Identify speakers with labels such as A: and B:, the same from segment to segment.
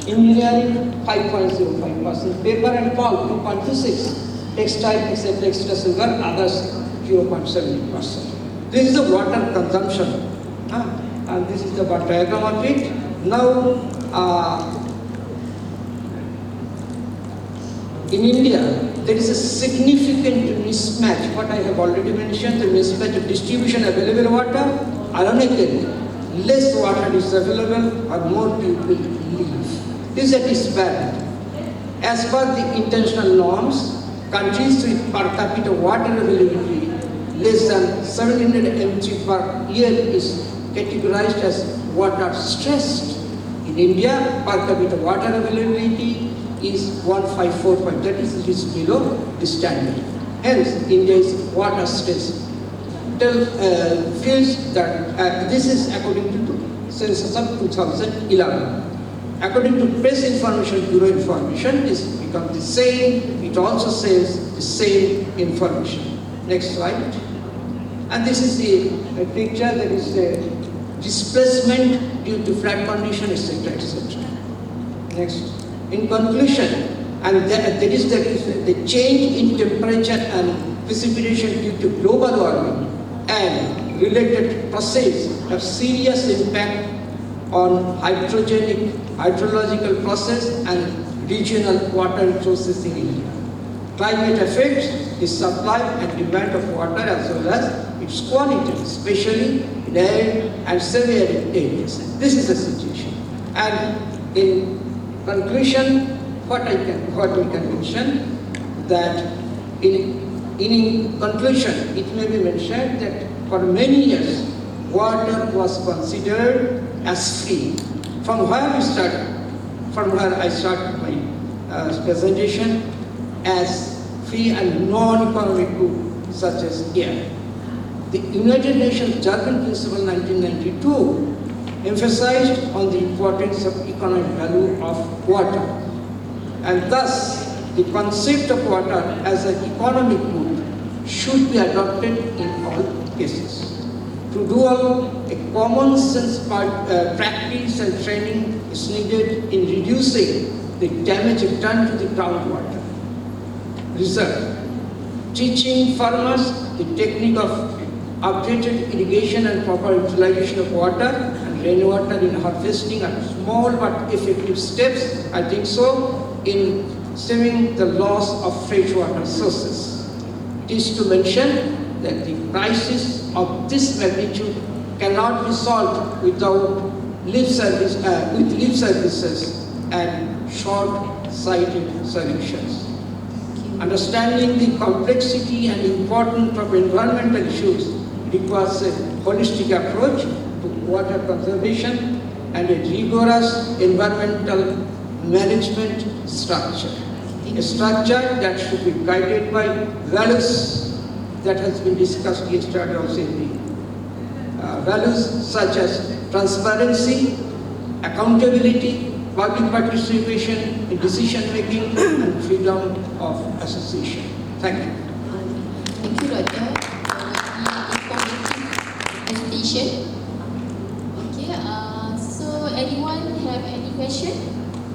A: engineering 5.05%, paper and pulp 2.26%, textile except extra sugar, others 0.70%. This is the water consumption, and this is the bar diagram of it. Now, in India, there is a significant mismatch, what I have already mentioned, the mismatch of distribution of available water. Ironically, less water is available or more people live. This is bad. As per the international norms, countries with per capita water availability less than 700 mg per year is categorized as water stressed. In India, per capita water availability is 154 point, that is it is below the standard. Hence, India is water stressed. Feels that this is according to the census of 2011. According to Press Information Bureau information, this becomes the same. It also says the same information. Next slide. And this is the picture. There is a displacement due to flat condition, etc., etc. Next. In conclusion, and there is the change in temperature and precipitation due to global warming and related processes have serious impact on hydrological process and regional water resources in India. Climate affects the supply and demand of water as well as its quality, especially in arid and semi-arid areas. This is the situation. And in conclusion, what we can mention that in conclusion, it may be mentioned that for many years, water was considered as free. From where I started my presentation, as free and non-economic good, such as air. The United Nations Jargon Principle 1992 emphasized on the importance of economic value of water. And thus, the concept of water as an economic good should be adopted in all cases. To do all, a common sense practice and training is needed in reducing the damage done to the groundwater. Result, teaching farmers the technique of updated irrigation and proper utilization of water and rainwater in harvesting are small but effective steps, I think so, in stemming the loss of freshwater sources. It is to mention that the crisis of this magnitude cannot be solved without lip services and short-sighted solutions. Understanding the complexity and importance of environmental issues requires a holistic approach to water conservation and a rigorous environmental management structure. A structure that should be guided by values that has been discussed yesterday also in the values such as transparency, accountability, public participation in decision making and freedom of association. Thank you.
B: Thank you, Roger, for the informative presentation. Okay, so anyone have any question?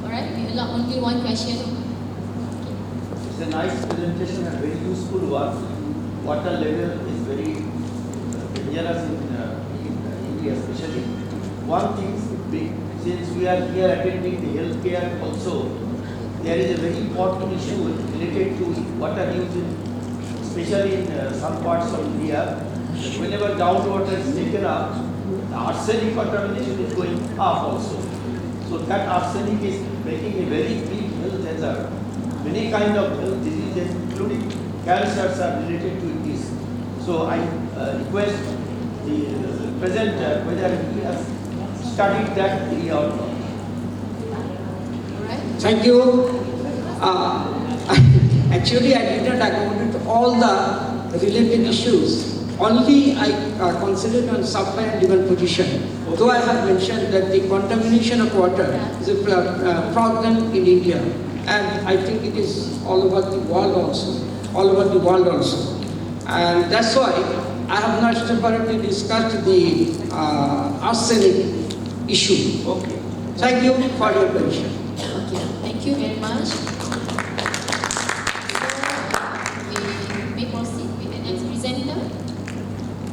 B: Alright, we allow only one question.
C: It's a nice presentation and very useful one. Water level is very dangerous in India especially. One thing is big. Since we are here attending the healthcare also, there is a very important issue related to water use, especially in some parts of India. Whenever groundwater is taken up, the arsenic contamination is going up also. So that arsenic is making a very big health hazard. Many kind of health diseases, including cancers, are related to this. So I request the presenter whether he has studied that area or not.
A: Thank you. Actually, I did not accommodate all the related issues. Only I considered on supply and demand position. Though I have mentioned that the contamination of water is a problem in India, and I think it is all over the world also. And that's why I have not separately discussed the arsenic issue. Okay. Thank you for your attention.
B: Okay, thank you very much. So, we may proceed with the next presenter.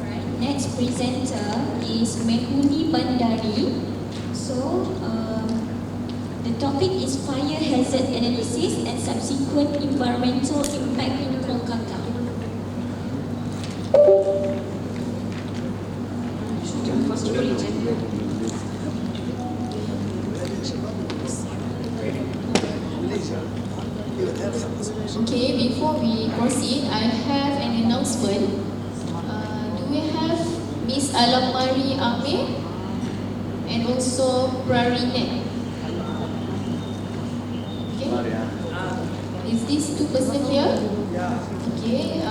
D: Right. Next presenter is Mehuli Bandari. So, the topic is fire hazard analysis and subsequent environmental impact in Kolkata.
B: Okay, before we proceed, I have an announcement. Do we have Miss Alamari Amir and also Prarinet? Okay. Is these two persons here? Okay,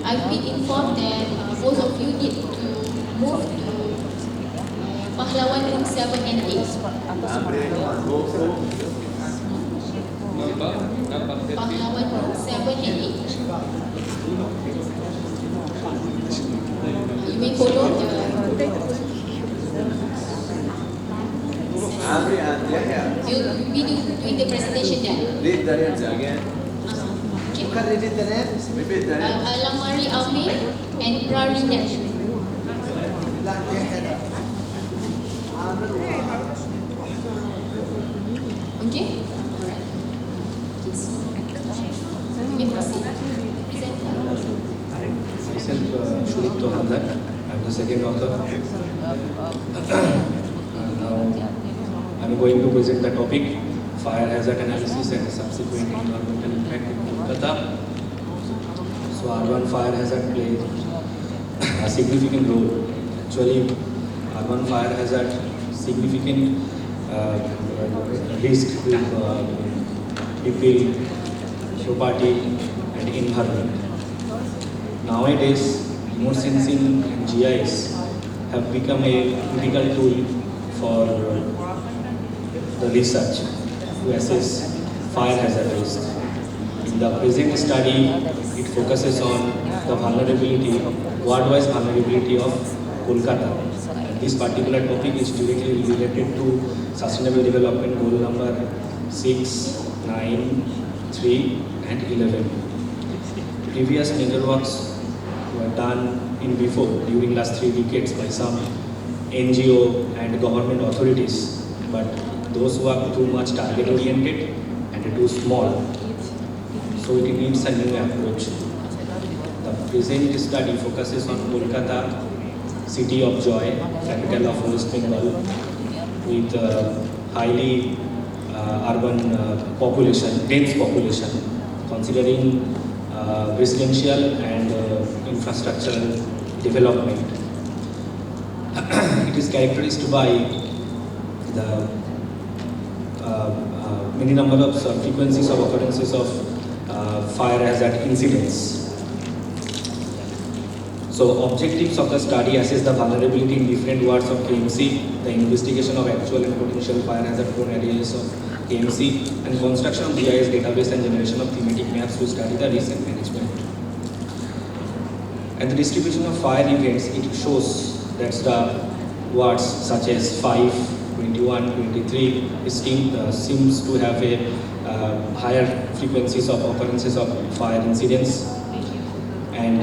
B: I've been informed that both of you need to move to Pahlawan room 7 and 8. Pahlawan room 7 and 8. You may follow the... You'll be doing the presentation there.
C: Read the names again.
B: Okay.
C: You can read the names. Repeat the names.
B: Alamari Amir and Prarinet. Okay? Alright. Okay, so you may proceed. Presenter.
E: Myself, Shulipto Hamdan. I'm the second author. Now, I'm going to present the topic fire hazard analysis and subsequent environmental impact in Kolkata. So, urban fire hazard plays a significant role. Actually, urban fire hazard significant risk with people, property, and environment. Nowadays, remote sensing and GIS have become a critical tool for the research to assess fire hazard risk. In the present study, it focuses on the vulnerability, ward-wise vulnerability of Kolkata. And this particular topic is directly related to Sustainable Development Goal number 6, 9, 3 and 11. Previous major works were done in before during last 3 decades by some NGO and government authorities, but those work too much target oriented and too small, so it needs a new approach. The present study focuses on Kolkata, city of joy, capital of West Bengal, with highly urban population, dense population, considering residential and infrastructural development. It is characterized by the many number of frequencies of occurrences of fire hazard incidents. So objectives of the study assess the vulnerability in different wards of KMC, the investigation of actual and potential fire hazard prone areas of KMC, and construction of GIS database and generation of thematic maps to study the risk and management. And the distribution of fire events, it shows that the wards such as 5, 21, 23 seems to have a higher frequencies of occurrences of fire incidents. And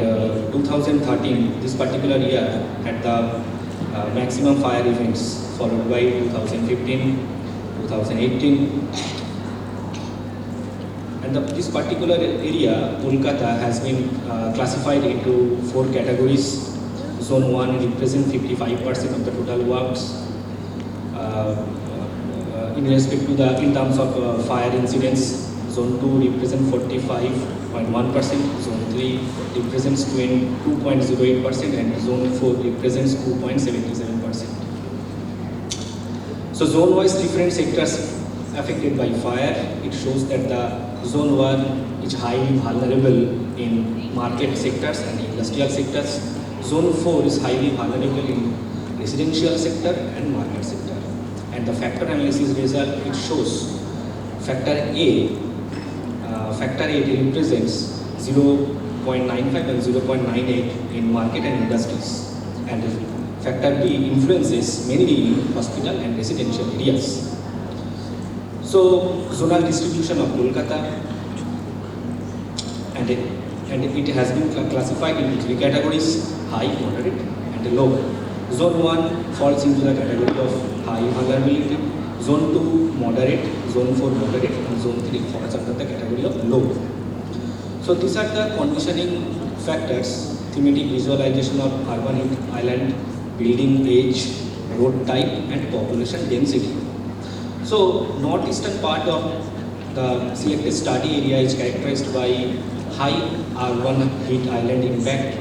E: 2013, this particular year, had the maximum fire events, followed by 2015, 2018. And this particular area, Kolkata, has been classified into 4 categories. Zone 1 represents 55% of the total works. In respect to in terms of fire incidents, Zone 2 represents 45.1%, Zone 3 represents 2.08%, and Zone 4 represents 2.77%. So zone-wise different sectors affected by fire, it shows that the Zone 1 is highly vulnerable in market sectors and industrial sectors. Zone 4 is highly vulnerable in residential sector and market sector. And the factor analysis result, it shows factor A represents 0.95 and 0.98 in market and industries. And factor B influences mainly in hospital and residential areas. So zonal distribution of Kolkata, and it has been classified into three categories: high, moderate, and low. Zone 1 falls into the category of high vulnerability. Zone 2 moderate, Zone 4 moderate, and Zone 3 falls under the category of low. So these are the conditioning factors: thematic visualization of urban island, building age, road type, and population density. So northeastern part of the selected study area is characterized by high urban heat island impact.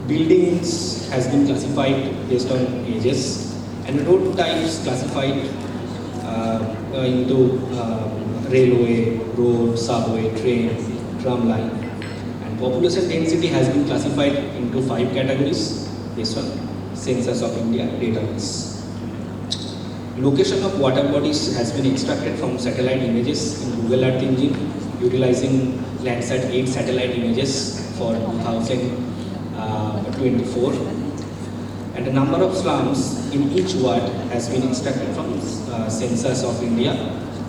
E: Buildings has been classified based on ages, and road types classified into railway, road, subway, train, tram line. And population density has been classified into 5 categories based on Census of India database. Location of water bodies has been extracted from satellite images in Google Earth Engine, utilizing Landsat 8 satellite images for 2024. And the number of slums in each ward has been extracted from Census of India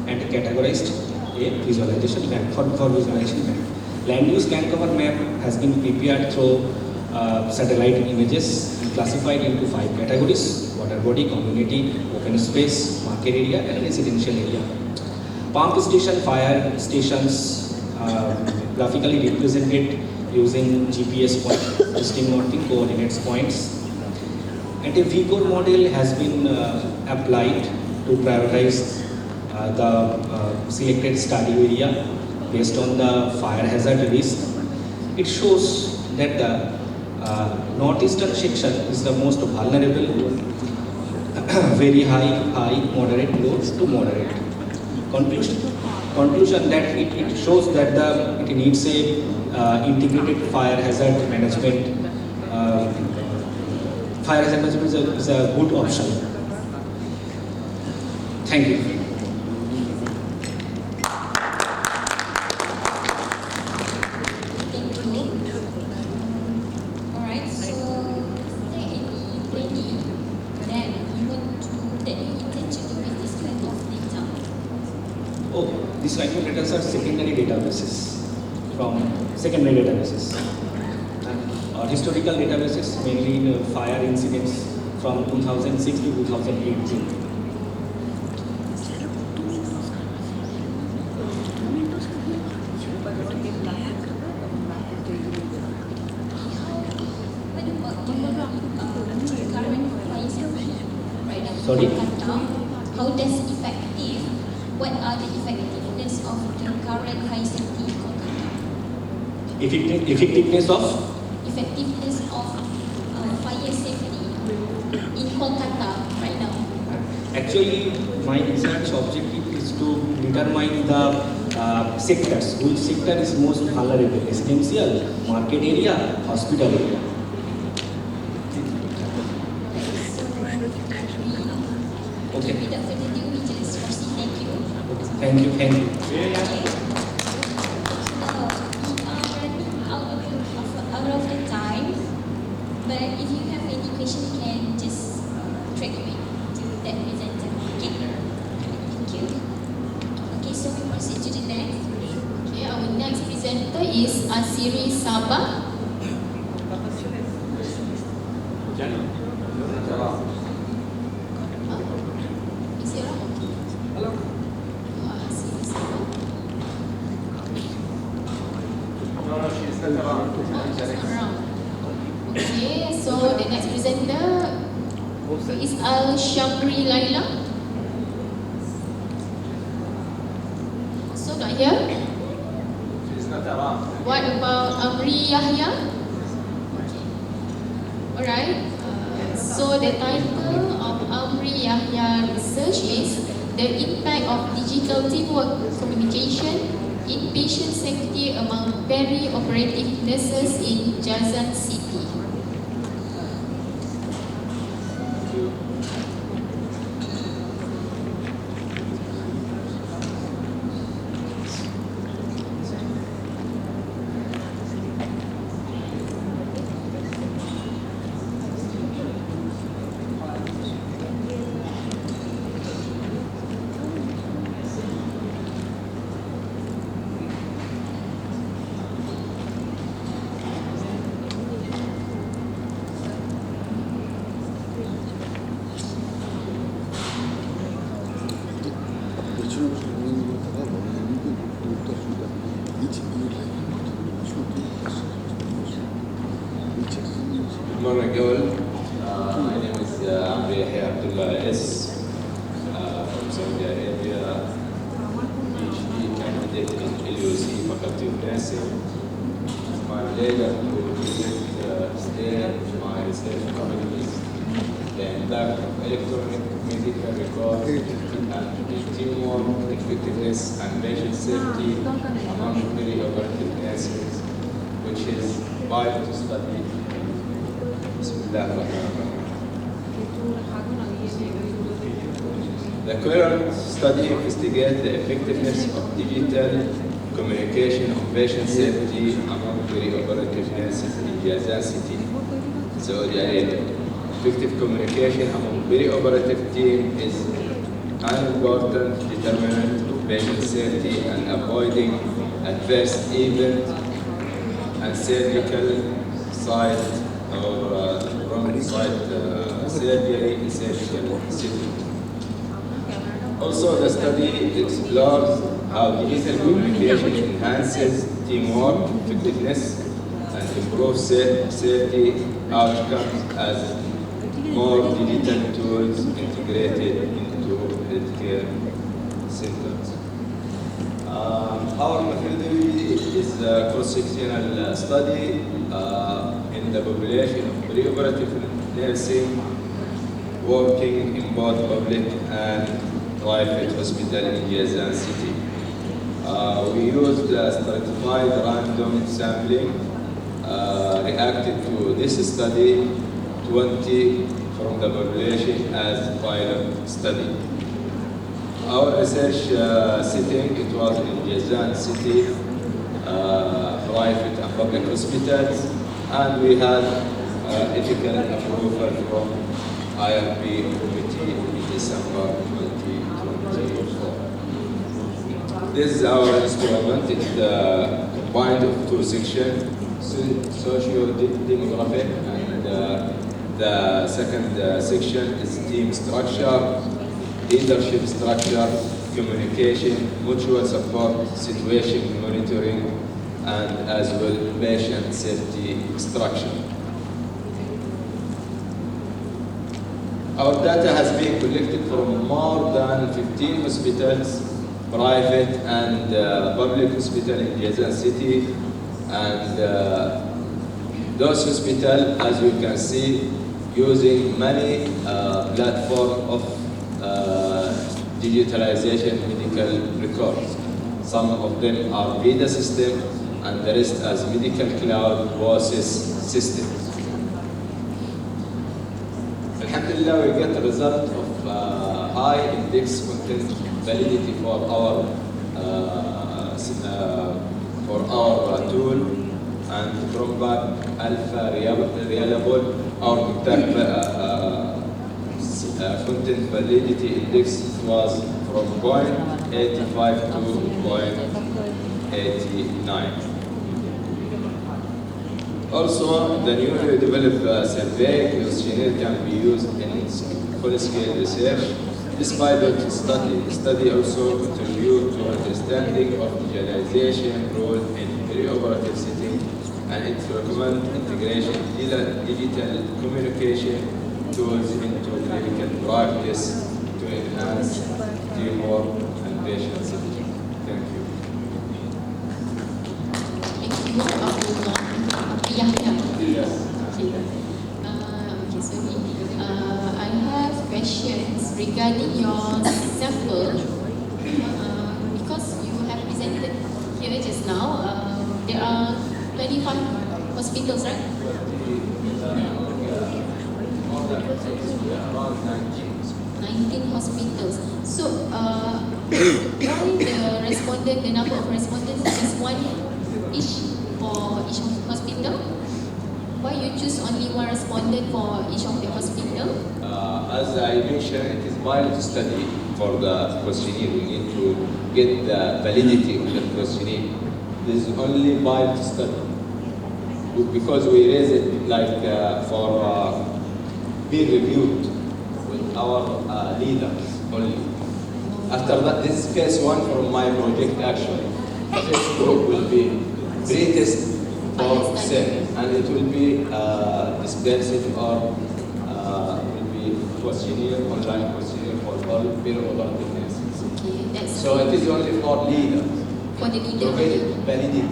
E: and categorized a visualization map for visualization map. Land use land cover map has been prepared through satellite images and classified into 5 categories: water body, community, open space, market area, and residential area. Pump station, fire stations graphically represented using GPS point, distinct northing coordinates points. And a VCORE model has been applied to prioritize the selected study area based on the fire hazard risk. It shows that the northeastern section is the most vulnerable, very high, moderate, low to moderate. Conclusion that it shows that it needs a integrated fire hazard management. Fire hazard management is a good option. Thank you. These kind of data are secondary databases from secondary databases. And historical databases, mainly in fire incidents from 2006 to 2018. Sorry?
D: How does effective, what are the effectiveness of the current high safety in Kolkata?
E: Effectiveness of?
D: Effectiveness of fire safety in Kolkata right now.
E: Actually, my research objective is to determine the sectors. Which sector is most vulnerable? Residential, market area, hospital area. Okay.
D: Without further ado, we just proceed. Thank you.
E: Thank you.
D: Okay. We are running out of the time, but if you have any question, you can just track away to that presenter. Okay? Thank you. Okay, so we proceed to the next.
B: Okay, our next presenter is Asiri Sabah. Is he around?
A: Hello.
B: Asiri Sabah.
C: No, she's not around.
B: Oh, he's not around. Okay, so the next presenter is Al Shamri Laila. So not here.
C: She's not around.
B: What about Amri Yahya? Okay. Alright. So the title of Amri Yahya research is The Impact of Digital Teamwork Communication in Patient Safety Among Peri-Operative Nurses in Jazan City.
F: Good morning, all. My name is Amri Abdullah S. From Saudi Arabia, PhD candidate in LUC Faculty of Nursing. My pleasure to present today my research topic, the impact of electronic medical records and the teamwork, effectiveness, and patient safety among perioperative nurses, which is vital to study. The current study investigates the effectiveness of digital communication on patient safety among perioperative nurses in Jazan City, Saudi Arabia. Effective communication among perioperative team is an important determinant of patient safety and avoiding adverse events and surgical site or wrong site surgery in surgical setting. Also, the study explores how digital communication enhances teamwork, effectiveness, and improves safety outcomes as more digital tools integrated into healthcare centers. Our methodology is a cross-sectional study in the population of preoperative nursing working in both public and private hospital in Jazan City. We used stratified random sampling reacted to this study, 20 from the population as pilot study. Our research setting, it was in Jazan City, private and public hospitals, and we had ethical approval from IRB committee in December 2024. This is our instrument. It's combined of two sections, socio-demographic, and the second section is team structure, leadership structure, communication, mutual support, situation monitoring, and as well patient safety structure. Our data has been collected from more than 15 hospitals, private and public hospitals in Jazan City, and those hospitals, as you can see, using many platforms of digitalization medical records. Some of them are VIDA system, and the rest as medical cloud process systems. Alhamdulillah, we get the result of high index content validity for our tool, and from back alpha reliable, our content validity index was from 0.85 to 0.89. Also, the newly developed survey questionnaire can be used in full-scale research. This pilot study also contributes to understanding of digitalization role in perioperative setting, and it recommends integration of digital communication tools into clinical practice to enhance teamwork and patient safety. Thank you.
B: Thank you.
F: Yes.
B: Okay, sorry. I have questions regarding your sample. Because you have presented here just now, there are 25 hospitals, right? 19 hospitals. So, why the number of respondents is one each for each hospital? Why you choose only one respondent for each of the hospital?
F: As I mentioned, it is pilot study for the questionnaire. We need to get the validity of the questionnaire. This is only pilot study. Because we raise it like for being reviewed with our leaders only. After that, this is phase 1 from my project actually. Phase 2 will be pre-test for sale, and it will be dispensed or will be questionnaire, online questionnaire for all perioperative nurses.
B: Okay, that's
F: So it is only for leaders
B: for the
F: to
B: leader.
F: get validity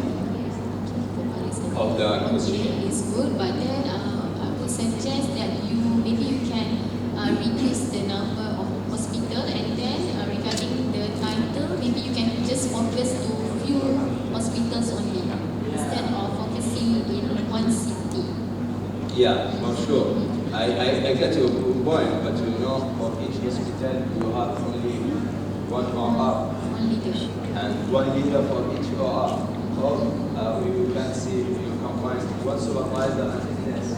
F: of the
B: Okay,
F: questionnaire.
B: it's good, but then I would suggest that maybe you can reduce the number of hospital, and then regarding the title, maybe you can just focus to few hospitals only instead of focusing in one city.
F: Yeah, for sure. I get your point, but you know, for each hospital you have only one OR
B: One leader.
F: and one leader for each OR. So you can see, you can find one supervisor and a nurse.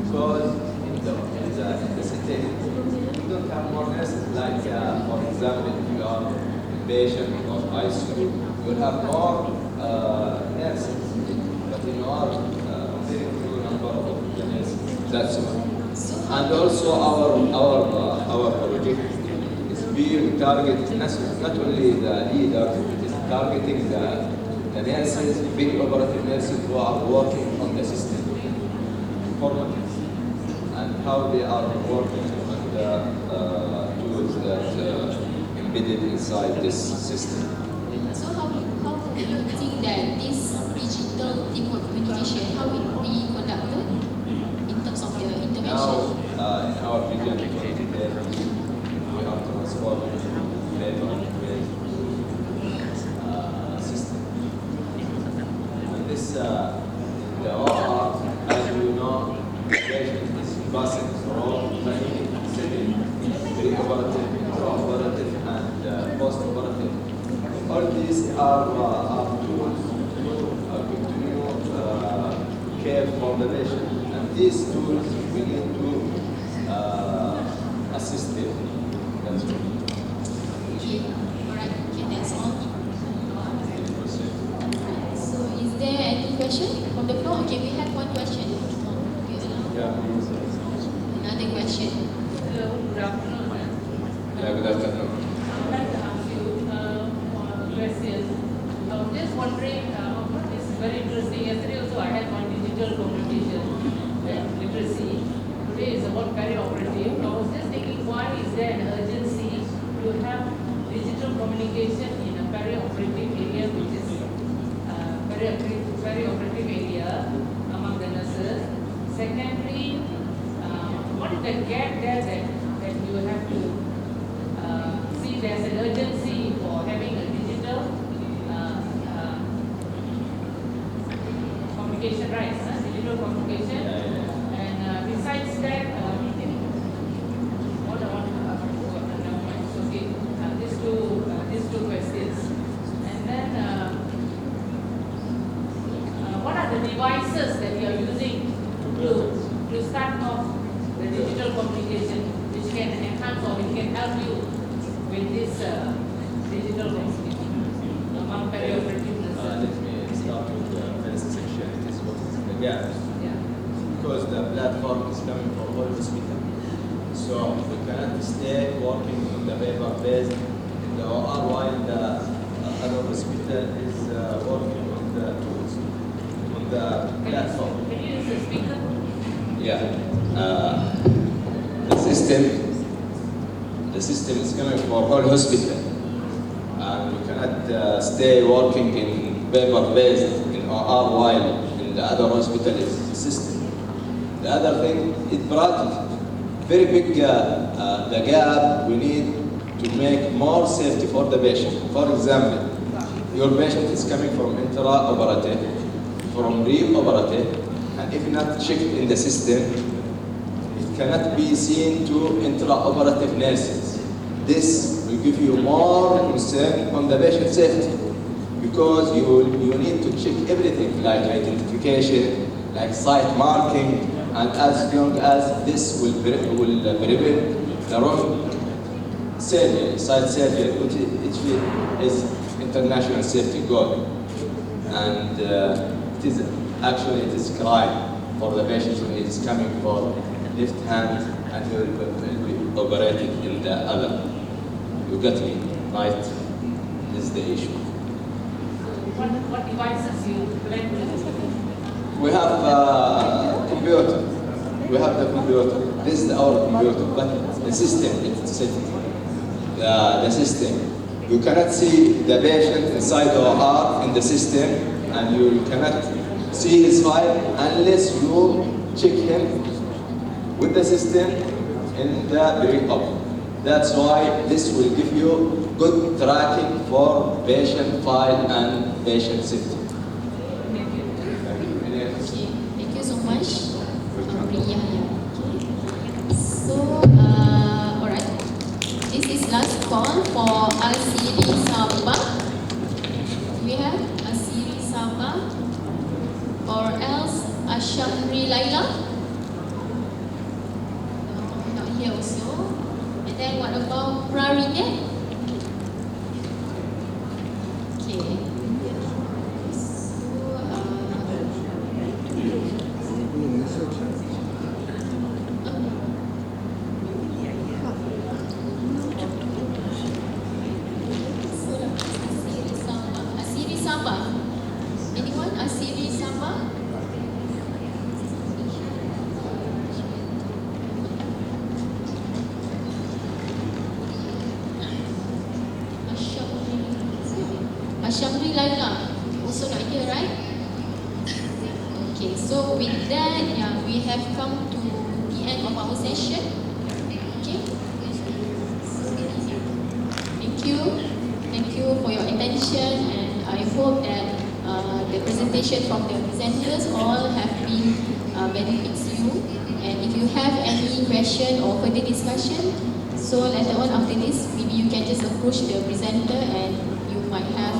F: Because in the city, you don't have more nurses. Like, for example, if you are patient or ICU, you will have more nurses. But in our very few number of the nurses. That's why. And also our project is being targeted not only the leader, it is targeting the nurses, big operative nurses who are working on the system, informatics, and how they are working on the tools that embedded inside this system.
B: So how do you think that this digital teamwork communication, how it will be conducted in terms of the intervention?
F: Now, in our region, we have transformed paper-based system. And this, the OR, as you know, the patient is passing through many settings, pre-operative, intraoperative, and post-operative. All these are tools to continue care for the patient. And these tools we need to assist them. That's all.
B: Okay, alright, okay, that's all. So is there any question from the floor? Okay, we have one question.
F: Yeah.
B: Another question.
G: Hello, good afternoon.
F: Yeah, good afternoon.
G: I'd like to ask you one question. I was just wondering, this is very interesting. Yesterday also I had one digital communication literacy. Today is about perioperative. I was just thinking, why is there an urgency to have digital communication in a perioperative area, which is perioperative area among the nurses? Secondly, what is the gap there that you have to see there's an urgency for having a digital communication, right? Digital communication. And besides that, what I want to okay, these two questions. And then, what are the devices that you are using to start off the digital communication, which can enhance or which can help you with this digital communication among perioperative nurses?
F: Let me start with the first section. It is what is the gap.
G: Yeah.
F: Because the platform is coming from all hospital. So we cannot stay working on the paper-based in the OR while the other hospital is working on the tools, on the platform.
G: Can you use the speaker?
F: Yeah. The system is coming for all hospital. And we cannot stay working in paper-based in OR while in the other hospital is system. The other thing, it brought very big the gap we need to make more safety for the patient. For example, your patient is coming from intraoperative, from pre-operative, and if not checked in the system, it cannot be seen to intraoperative nurses. This will give you more concern on the patient safety because you need to check everything like identification, like site marking, and as long as this will prevent the wrong surgery, site surgery, which is international safety goal. And it is crime for the patient who is coming for left hand and will be operated in the other. You got me, right? This is the issue.
G: What devices you blend with?
F: We have computer. We have the computer. This is our computer, but the system itself, the system. You cannot see the patient inside our heart in the system, and you cannot see his file unless you check him with the system in the pre-op. That's why this will give you good tracking for patient file and patient safety.
G: Thank you.
B: Okay, thank you so much. Priya. Okay. So, alright. This is last call for Asiri Sabah. We have Asiri Sabah, or else Ashamri Laila. No, not here also. And then what about Prarineh? Okay. Asiri Sabah. Anyone? Asiri Sabah? Ashamri Laila. Also not here, right? Okay, so with that, yeah, we have come to the end of our session. Okay. Thank you for your attention, and I hope that the presentation from the presenters all have been benefits you. And if you have any question or further discussion, so later on after this, maybe you can just approach the presenter, and you might have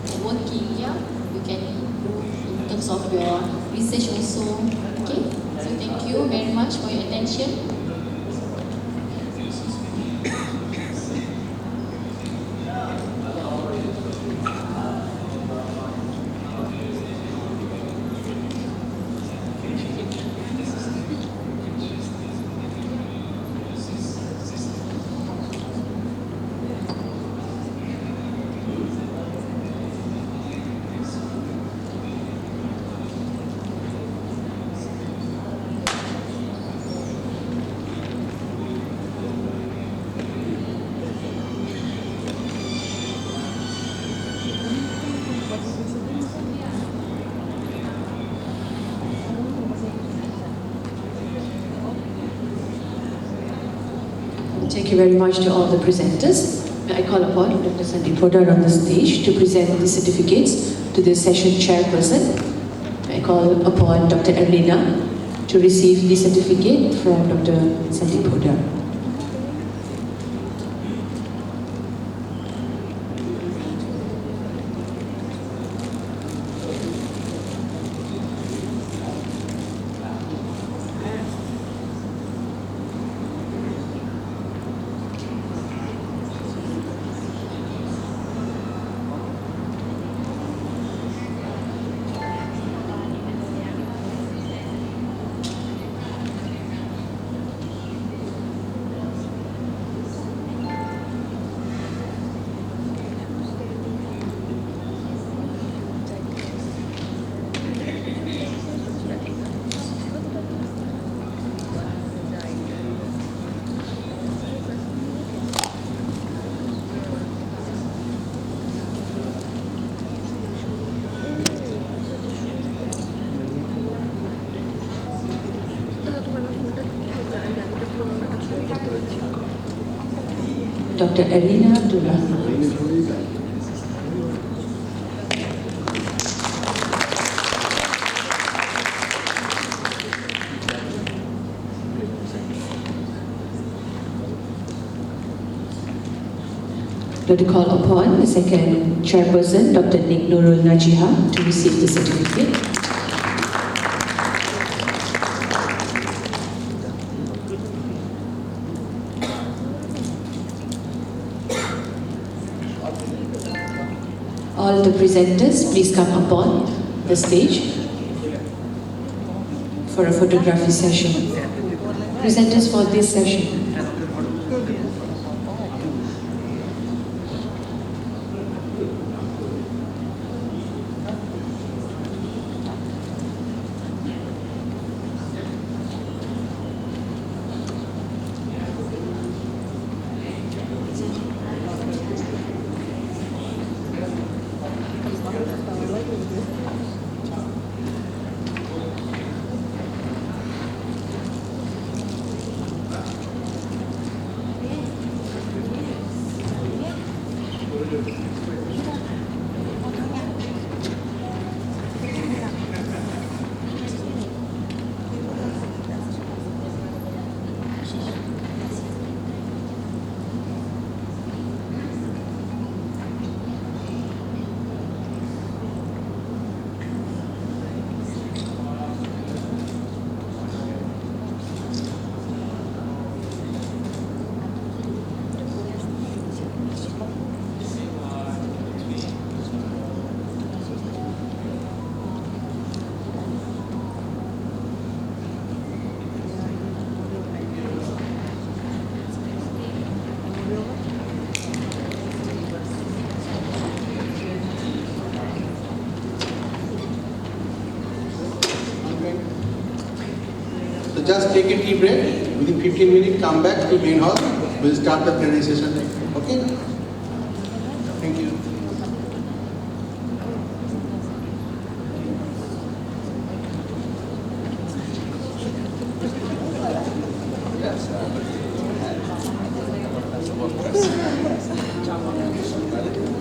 B: networking. Yeah, you can improve in terms of your research also. Okay, so thank you very much for your attention.
H: Thank you very much to all the presenters. May I call upon Dr. Sandeep Podar on the stage to present the certificates to the session chairperson. May I call upon Dr. Erlina to receive the certificate from Dr. Sandeep Podar. Dr. Erlina Abdullah. To call upon the second chairperson, Dr. Nik Nurul Najiha, to receive the certificate. All the presenters, please come upon the stage for a photography session. Presenters for this session.
A: So just take a tea break. Within 15 minutes, come back to main hall. We'll start the plenary session. Okay? Thank you.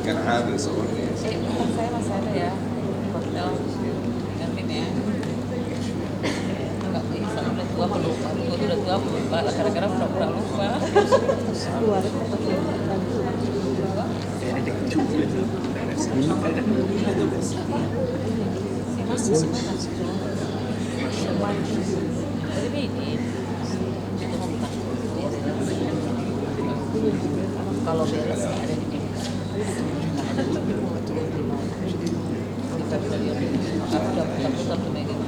F: Kan ada seorang.
I: Saya masih ada ya, hotel gantiin ya. Enggak bisa, udah tua pelupa. Gue tuh udah tua pelupa, gara-gara pura-pura lupa. Keluar. Jadi ini itu mentah. Kalau beres ada di sini. Kita bisa lihat, udah putar-putar tuh megang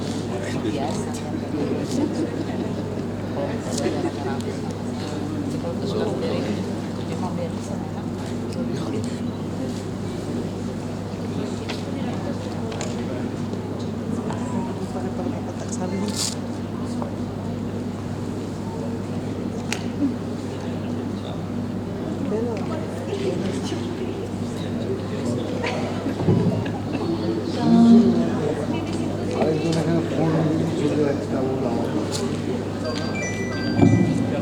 I: biasa. Kalau misalnya ada rame-rame, kalau itu sudah dari memang beres enak.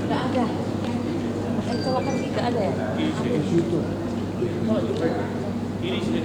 I: Nggak ada. Colokan tidak ada ya?
E: Ini sudah